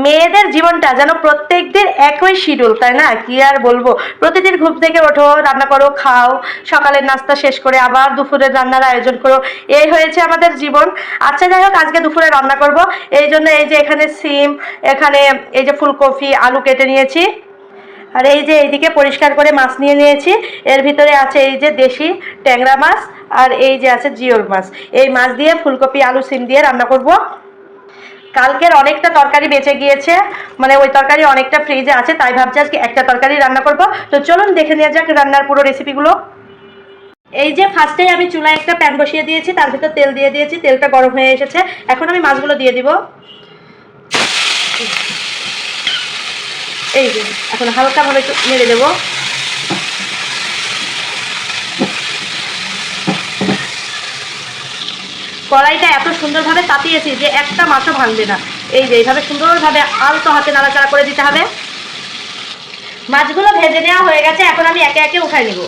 মেয়েদের জীবনটা যেন প্রত্যেকদিন একই শিডিউল, তাই না? কি আর বলবো, প্রতিদিন ঘুম থেকে ওঠো, রান্না করো, খাও, সকালের নাস্তা শেষ করে আবার দুপুরের রান্নার আয়োজন করো, এই হয়েছে আমাদের জীবন। আচ্ছা যাই হোক, আজকে দুপুরে রান্না করব, এই জন্য এই যে এখানে সিম, এখানে এই যে ফুলকপি, আলু কেটে নিয়েছি, আর এই যে এইদিকে পরিষ্কার করে মাছ নিয়ে নিয়েছি। এর ভিতরে আছে এই যে দেশি ট্যাংরা মাছ, আর এই যে আছে জিওল মাছ। এই মাছ দিয়ে ফুলকপি, আলু, সিম দিয়ে রান্না করব। কালকের অনেকটা তরকারি বেঁচে গিয়েছে, মানে ওই তরকারি অনেকটা ফ্রিজে আছে, তাই ভাবছি আজকে একটা তরকারি রান্না করব। তো চলুন দেখে নেওয়া যাক রান্নার পুরো রেসিপিগুলো। এই যে ফার্স্টেই আমি চুলায় একটা প্যান বসিয়ে দিয়েছি, তার ভিতর তেল দিয়ে দিয়েছি, তেলটা গরম হয়ে এসেছে। এখন আমি মাছগুলো দিয়ে দিব। এই যে এখন হালকাভাবে একটু নেড়ে দেবো। কড়াইটা এত সুন্দরভাবে তাতিয়েছি যে একটা মাছও ভাঙবে না। এই যে এইভাবে সুন্দরভাবে আলতো হাতে নাড়াচাড়া করে দিতে হবে। মাছগুলো ভেজে নেওয়া হয়ে গেছে, এখন আমি একে একে উঠাই নিব।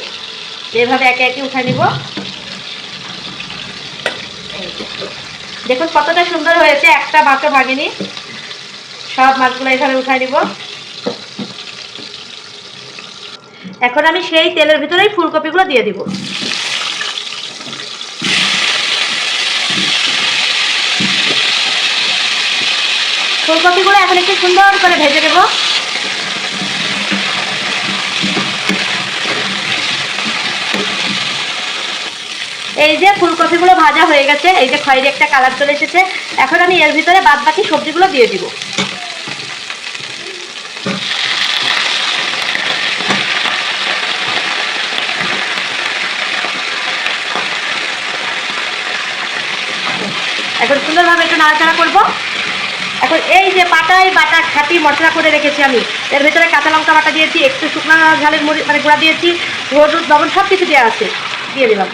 এইভাবে একে একে উঠাই নিব। দেখুন কতটা সুন্দর হয়েছে, একটা মাছও ভাঙেনি। সব মাছগুলো এইভাবে উঠাই নিব। এখন আমি সেই তেলের ভিতরেই ফুলকপিগুলো দিয়ে দিব। ফুলকপিগুলো এখন একটু সুন্দর করে ভেজে দেব। এই যে ফুলকপিগুলো ভাজা হয়ে গেছে, এই যে খয়েরি একটা কালার চলে এসেছে। এখন আমি এর ভিতরে বাদ বাকি সবজিগুলো দিয়ে দিব। এখন সুন্দরভাবে একটু নাড়াচাড়া করবো। এখন এই যে পাটায় বাটা খাঁটি মশলা করে রেখেছি আমি, এর ভেতরে কাঁচা লঙ্কা বাটা দিয়েছি, একটু শুকনো ঝালের মানে গুঁড়া দিয়েছি, হলুদ, লবণ সব কিছু দেওয়া আছে, দিয়ে দিলাম।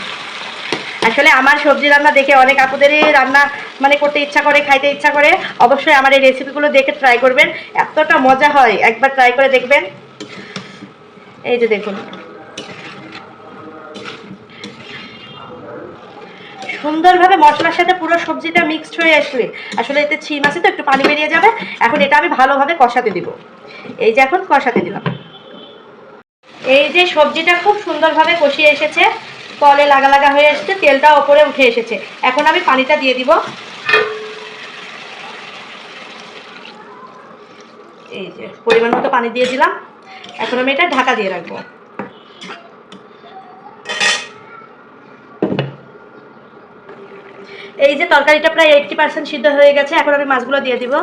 আসলে আমার সবজি রান্না দেখে অনেক আপুদেরই রান্না মানে করতে ইচ্ছা করে, খাইতে ইচ্ছা করে। অবশ্যই আমার এই রেসিপিগুলো দেখে ট্রাই করবেন, এতটা মজা হয়, একবার ট্রাই করে দেখবেন। এই যে দেখুন সুন্দরভাবে মশলার সাথে পুরো সবজিটা মিক্সড হয়ে আসলে, আসলে এতে ছিম আছে তো একটু পানি বেরিয়ে যাবে। এখন এটা আমি ভালোভাবে কষাতে দিব। এই যে এখন কষাতে দিলাম। এই যে সবজিটা খুব সুন্দরভাবে কষিয়ে এসেছে, তলে লাগা লাগা হয়ে এসেছে, তেলটা ওপরে উঠে এসেছে। এখন আমি পানিটা দিয়ে দিব। এই যে পরিমাণ মতো পানি দিয়ে দিলাম। এখন আমি এটা ঢাকা দিয়ে রাখবো। এই যে তরকারিটা প্রায় 80% সিদ্ধ হয়ে গেছে, এখন আমি মাছগুলো দিয়ে দিব।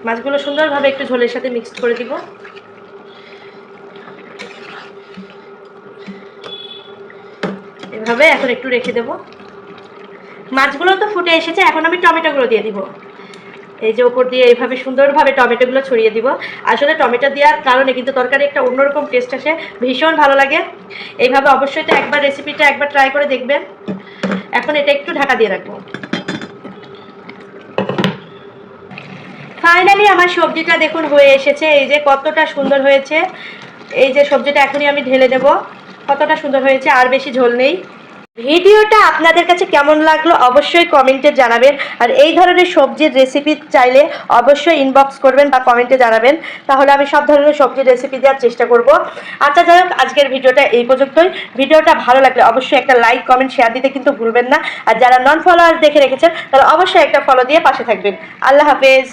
মাছগুলো সুন্দরভাবে একটু ঝোলের সাথে মিক্সড করে দিব। এভাবে এখন একটু রেখে দেব। মাছগুলো তো ফুটে এসেছে, এখন আমি টমেটোগুলো দিয়ে দিব। এই যে উপর দিয়ে এইভাবে সুন্দরভাবে টমেটোগুলো ছড়িয়ে দিব। আসলে টমেটো দেওয়ার কারণে কিন্তু তরকারি একটা অন্যরকম টেস্ট আসে, ভীষণ ভালো লাগে। এইভাবে অবশ্যই তো একবার রেসিপিটা একবার ট্রাই করে দেখবেন। এখন এটা একটু ঢাকা দিয়ে রাখবো। ফাইনালি আমার সবজিটা দেখুন হয়ে এসেছে, এই যে কতটা সুন্দর হয়েছে। এই যে সবজিটা এখনই আমি ঢেলে দেব। কতটা সুন্দর হয়েছে, আর বেশি ঝোল নেই। ভিডিওটা আপনাদের কাছে কেমন লাগলো অবশ্যই কমেন্টে জানাবেন। আর এই ধরনের সবজির রেসিপি চাইলে অবশ্যই ইনবক্স করবেন বা কমেন্টে জানাবেন, তাহলে আমি সব ধরনের সবজির রেসিপি দেওয়ার চেষ্টা করব। আচ্ছা যাই হোক, আজকের ভিডিওটা এই পর্যন্তই। ভিডিওটা ভালো লাগলে অবশ্যই একটা লাইক, কমেন্ট, শেয়ার দিতে কিন্তু ভুলবেন না। আর যারা নন ফলোয়ার দেখে রেখেছেন তারা অবশ্যই একটা ফলো দিয়ে পাশে থাকবেন। আল্লাহ হাফেজ।